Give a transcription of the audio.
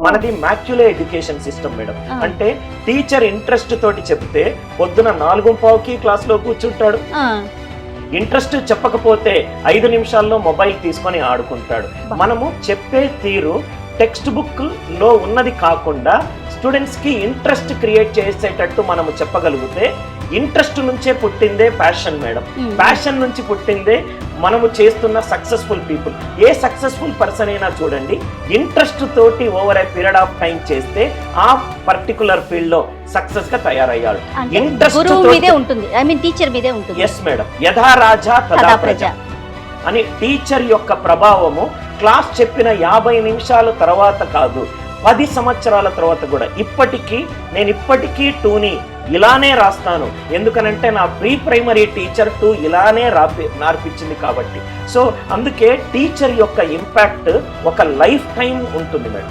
మనది మ్యాక్యులే education system madam. అంటే teacher interest తోటి చెప్తే పొద్దున 4:15కి క్లాస్ లో కూర్చుంటాడు. ఇంట్రెస్ట్ చెప్పకపోతే 5 నిమిషాల్లో మొబైల్ తీసుకొని ఆడుకుంటాడు. మనము చెప్పే తీరు టెక్స్ట్ బుక్ లో ఉన్నది కాకుండా స్టూడెంట్స్ కి ఇంట్రెస్ట్ క్రియేట్ చేసేటట్టు మనము చెప్పగలిగితే ఇంట్రెస్ట్ నుంచే పుట్టిందే ప్యాషన్ మేడం. ప్యాషన్ నుంచి పుట్టిందే మనము చేస్తున్న సక్సెస్ఫుల్ పీపుల్. ఏ సక్సెస్ఫుల్ పర్సన్ అయినా చూడండి, ఇంట్రెస్ట్ తోటి over a period of time చేస్తే ఆ పర్టికులర్ ఫీల్డ్ లో సక్సెస్ గా తయారయ్యాడు. Interest yes madam. యథా రాజా తదా ప్రజ అని టీచర్ యొక్క ప్రభావము క్లాస్ చెప్పిన 50 నిమిషాల తర్వాత కాదు, 10 సంవత్సరాల తర్వాత కూడా నేను ఇప్పటికీ 2ని ఇలానే రాస్తాను. ఎందుకనంటే నా ప్రీ ప్రైమరీ టీచర్ 2 ఇలానే నేర్పించింది కాబట్టి. సో అందుకే టీచర్ యొక్క ఇంపాక్ట్ ఒక లైఫ్ టైం ఉంటుంది మేడం.